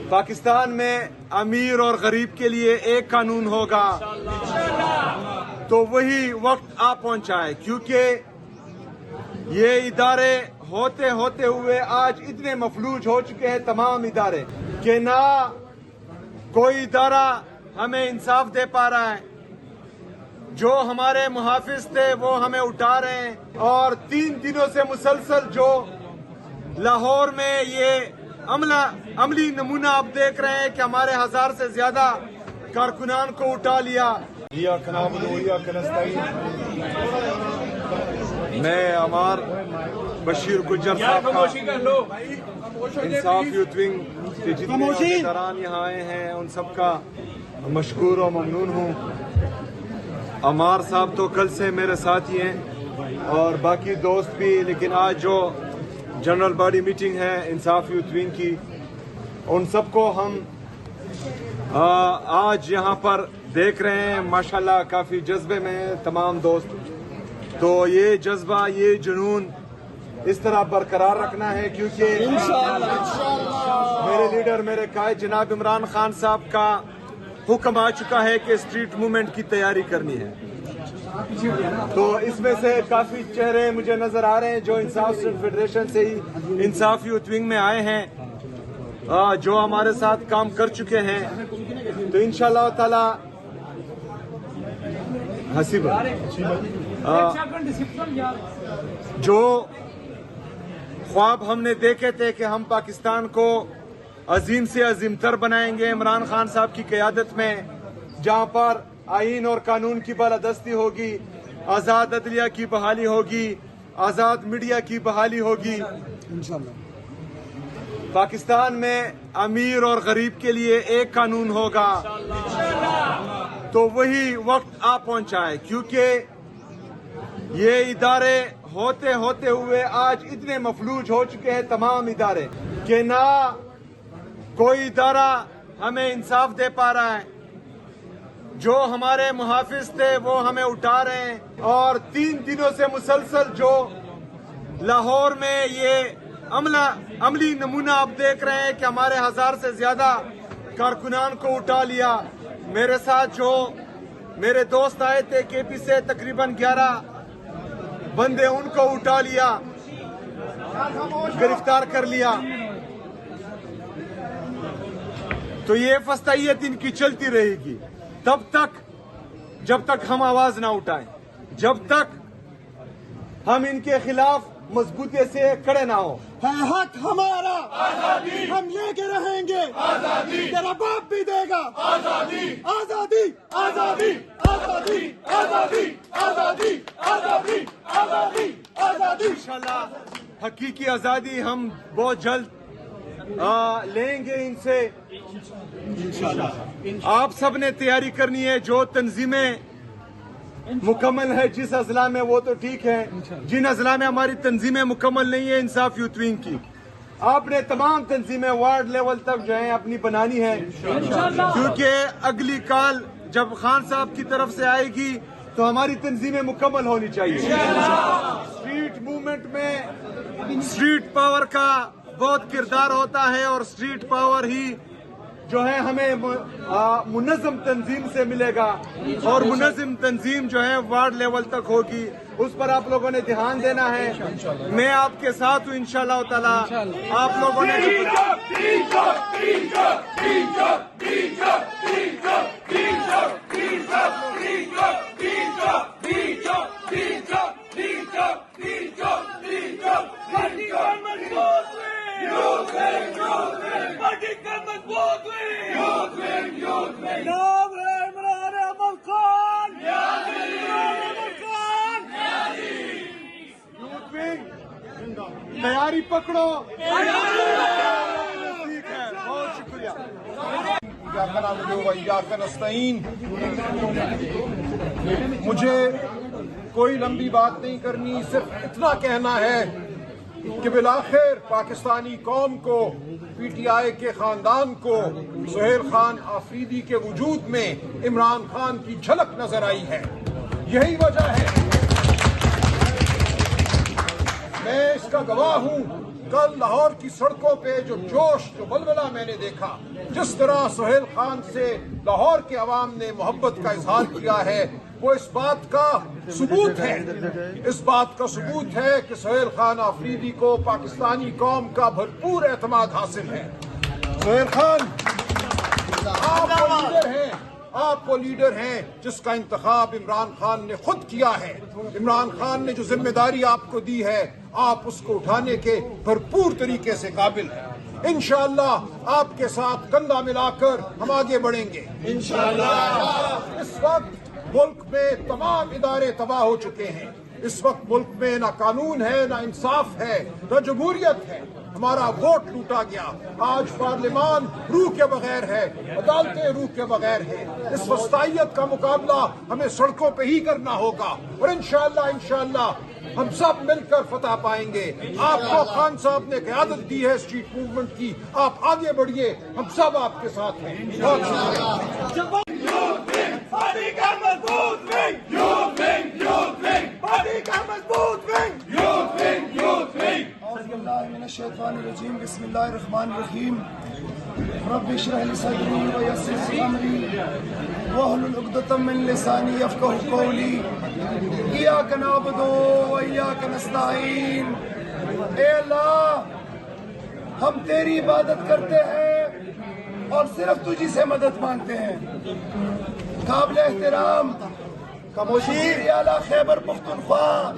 پاکستان میں امیر اور غریب کے لیے ایک قانون ہوگا تو وہی وقت آ پہنچا ہے، کیونکہ یہ ادارے ہوتے ہوئے آج اتنے مفلوج ہو چکے ہیں تمام ادارے کہ نہ کوئی ادارہ ہمیں انصاف دے پا رہا ہے، جو ہمارے محافظ تھے وہ ہمیں اٹھا رہے ہیں، اور 3 دنوں سے مسلسل جو لاہور میں یہ عملی نمونہ آپ دیکھ رہے ہیں کہ ہمارے 1000 سے زیادہ کارکنان کو اٹھا لیا۔ میں عمار بشیر گجر صاحب کا انصاف یوتھ ونگ کے جتنے عہدیداران یہاں آئے ہیں ان سب کا مشکور و ممنون ہوں۔ عمار صاحب تو کل سے میرے ساتھ ہی ہیں اور باقی دوست بھی، لیکن آج جو جنرل باڈی میٹنگ ہے انصاف یوتھ ونگ کی، ان سب کو ہم آج یہاں پر دیکھ رہے ہیں۔ ماشاءاللہ کافی جذبے میں ہیں تمام دوست، تو یہ جذبہ، یہ جنون اس طرح برقرار رکھنا ہے، کیونکہ میرے لیڈر، میرے قائد جناب عمران خان صاحب کا حکم آ چکا ہے کہ اسٹریٹ موومنٹ کی تیاری کرنی ہے۔ تو اس میں سے کافی چہرے مجھے نظر آ رہے ہیں جو انصاف اسٹوڈنٹ فیڈریشن سے ہی انصاف یوتھ ونگ میں آئے ہیں، جو ہمارے ساتھ کام کر چکے ہیں۔ تو انشاءاللہ تعالی جو خواب ہم نے دیکھے تھے کہ ہم پاکستان کو عظیم سے عظیم تر بنائیں گے عمران خان صاحب کی قیادت میں، جہاں پر آئین اور قانون کی بالادستی ہوگی، آزاد عدلیہ کی بحالی ہوگی، آزاد میڈیا کی بحالی ہوگی، پاکستان میں امیر اور غریب کے لیے ایک قانون ہوگا تو وہی وقت آ پہنچا ہے، کیونکہ یہ ادارے ہوتے ہوئے آج اتنے مفلوج ہو چکے ہیں تمام ادارے کہ نہ کوئی ادارہ ہمیں انصاف دے پا رہا ہے، جو ہمارے محافظ تھے وہ ہمیں اٹھا رہے ہیں، اور 3 دنوں سے مسلسل جو لاہور میں یہ عملی نمونہ آپ دیکھ رہے ہیں کہ ہمارے 1000 سے زیادہ کارکنان کو اٹھا لیا۔ میرے ساتھ جو میرے دوست آئے تھے کے پی سے، تقریباً 11 بندے، ان کو اٹھا لیا، گرفتار کر لیا۔ تو یہ فسطائیت ان کی چلتی رہے گی تب تک جب تک ہم آواز نہ اٹھائیں، جب تک ہم ان کے خلاف مضبوطی سے کھڑے نہ ہو۔ ہے حق ہمارا آزادی، ہم لے کے رہیں گے آزادی، تیرا باپ بھی دے گا آزادی، آزادی، آزادی، آزادی، آزادی، آزادی، آزادی، آزادی، آزادی۔ انشاءاللہ حقیقی آزادی ہم بہت جلد لیں گے ان سے۔ آپ سب نے تیاری کرنی ہے، جو تنظیمیں مکمل ہے جس اضلاع میں وہ تو ٹھیک ہے، جن اضلاع میں ہماری تنظیمیں مکمل نہیں ہے انصاف یوتھ ونگ کی، آپ نے تمام تنظیمیں وارڈ لیول تک جو ہیں اپنی بنانی ہے، کیونکہ اگلی کال جب خان صاحب کی طرف سے آئے گی تو ہماری تنظیمیں مکمل ہونی چاہیے۔ اسٹریٹ موومنٹ میں اسٹریٹ پاور کا بہت کردار ہوتا ہے، اور اسٹریٹ پاور ہی جو ہے ہمیں منظم تنظیم سے ملے گا، اور منظم تنظیم جو ہے وارڈ لیول تک ہوگی، اس پر آپ لوگوں نے دھیان دینا ہے۔ میں آپ کے ساتھ ہوں انشاءاللہ تعالی۔ آپ لوگوں نے تیاری پکڑو، ٹھیک ہے، بہت شکریہ۔ مجھے کوئی لمبی بات نہیں کرنی، صرف اتنا کہنا ہے کہ بالآخر پاکستانی قوم کو، پی ٹی آئی کے خاندان کو سہیل خان آفریدی کے وجود میں عمران خان کی جھلک نظر آئی ہے۔ یہی وجہ ہے، میں اس کا گواہ ہوں کل لاہور کی سڑکوں پہ جو جوش جو بلبلہ میں نے دیکھا، جس طرح سہیل خان سے لاہور کے عوام نے محبت کا اظہار کیا ہے، وہ اس بات کا ثبوت ہے، اس بات کا ثبوت ہے کہ سہیل خان آفریدی کو پاکستانی قوم کا بھرپور اعتماد حاصل ہے۔ سہیل خان، آپ وہ لیڈر ہیں جس کا انتخاب عمران خان نے خود کیا ہے۔ عمران خان نے جو ذمہ داری آپ کو دی ہے، آپ اس کو اٹھانے کے بھرپور طریقے سے قابل ہیں۔ انشاءاللہ آپ کے ساتھ کندھا ملا کر ہم آگے بڑھیں گے انشاءاللہ۔ اس وقت ملک میں تمام ادارے تباہ ہو چکے ہیں، اس وقت ملک میں نہ قانون ہے، نہ انصاف ہے، نہ جمہوریت ہے، ہمارا ووٹ لوٹا گیا۔ آج پارلیمان روح کے بغیر ہے، عدالتیں روح کے بغیر ہیں۔ اس وسطائیت کا مقابلہ ہمیں سڑکوں پہ ہی کرنا ہوگا، اور انشاءاللہ ہم سب مل کر فتح پائیں گے۔ آپ کو خان صاحب نے قیادت دی ہے اسٹریٹ موومنٹ کی، آپ آگے بڑھیے، ہم سب آپ کے ساتھ ہیں۔ بہت شکریہ۔ پارٹی کا مضبوط wing, youth wing, youth wing, party کا مضبوط wing, youth wing, youth wing. اعوذ باللہ من الشیطان الرجیم، بسم اللہ الرحمن الرحیم۔ رب اشرح لی صدری ویسر لی امری واحلل عقدۃ من لسانی یفقہوا قولی۔ ایاک نعبد و ایاک نستعین۔ اے اللہ، ہم تیری عبادت کرتے ہیں اور صرف تجھی سے مدد مانگتے ہیں۔ قابل احترام وزیر اعلیٰ خیبر پختونخوا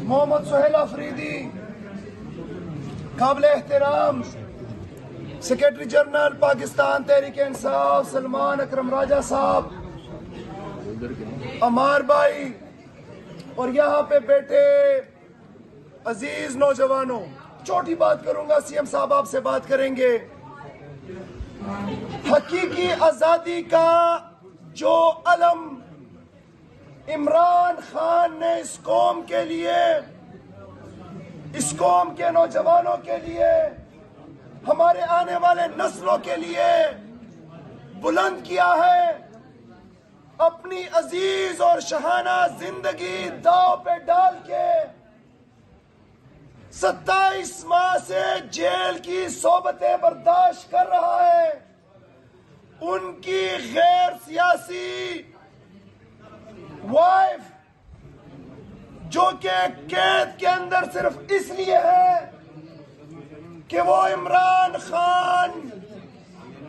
محمد سہیل آفریدی، قابل احترام سیکرٹری جنرل پاکستان تحریک انصاف سلمان اکرم راجہ صاحب، عمار بھائی، اور یہاں پہ بیٹھے عزیز نوجوانوں، چھوٹی بات کروں گا، سی ایم صاحب آپ سے بات کریں گے۔ حقیقی آزادی کا جو علم عمران خان نے اس قوم کے لیے، اس قوم کے نوجوانوں کے لیے، ہمارے آنے والے نسلوں کے لیے بلند کیا ہے، اپنی عزیز اور شاہانہ زندگی داؤ پہ ڈال کے 27 ماہ سے جیل کی صحبتیں برداشت کر رہا ہے، ان کی غیر سیاسی وائف جو کہ قید کے اندر صرف اس لیے ہے کہ وہ عمران خان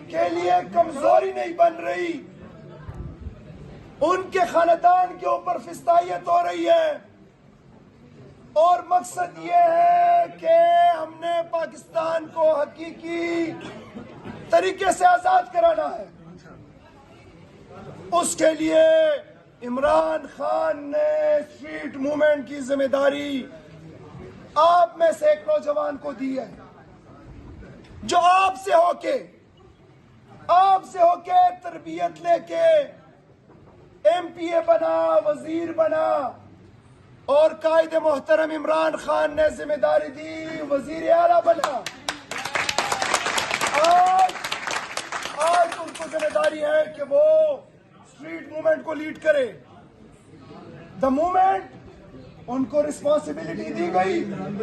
کے لیے کمزوری نہیں بن رہی، ان کے خاندان کے اوپر فسطائیت ہو رہی ہے، اور مقصد یہ ہے کہ ہم نے پاکستان کو حقیقی طریقے سے آزاد کرانا ہے۔ اس کے لیے عمران خان نے اسٹریٹ موومنٹ کی ذمہ داری آپ میں سے ایک نوجوان کو دی ہے، جو آپ سے ہو کے تربیت لے کے ایم پی اے بنا، وزیر بنا، اور قائد محترم عمران خان نے ذمہ داری دی وزیر اعلیٰ بنا۔ آج ان کو ذمہ داری ہے کہ وہ اسٹریٹ موومنٹ کو لیڈ کرے۔ دا موومنٹ ان کو رسپانسبلٹی دی گئی،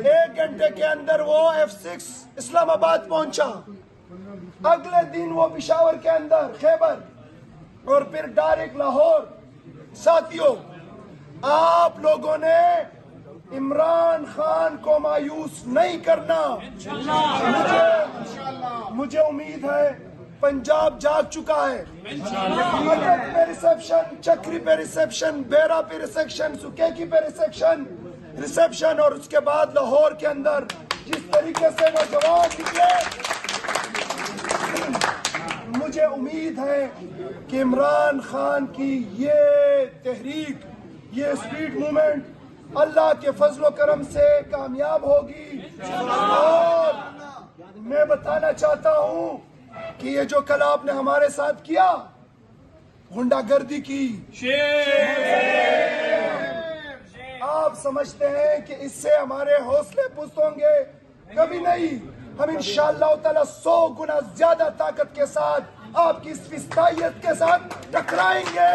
1 گھنٹے کے اندر وہ F6 اسلام آباد پہنچا، اگلے دن وہ پشاور کے اندر خیبر، اور پھر ڈائریکٹ لاہور۔ ساتھیوں، آپ لوگوں نے عمران خان کو مایوس نہیں کرنا۔ مجھے امید ہے پنجاب جاگ چکا ہے، مدد پہ ریسیپشن، چکری پہ ریسیپشن، بیرا پہ ریسیپشن، سکیکی پہ ریسیپشن، اور اس کے بعد لاہور کے اندر جس طریقے سے نوجوان نکلے، مجھے امید ہے کہ عمران خان کی یہ تحریک، یہ اسٹریٹ موومنٹ اللہ کے فضل و کرم سے کامیاب ہوگی۔ اور میں بتانا چاہتا ہوں کہ یہ جو کل آپ نے ہمارے ساتھ کیا، غنڈہ گردی کی، آپ سمجھتے ہیں کہ اس سے ہمارے حوصلے پست ہوں گے؟ کبھی نہیں۔ ہم انشاءاللہ تعالی 100 گنا زیادہ طاقت کے ساتھ آپ کی اس فسطائیت کے ساتھ ٹکرائیں گے۔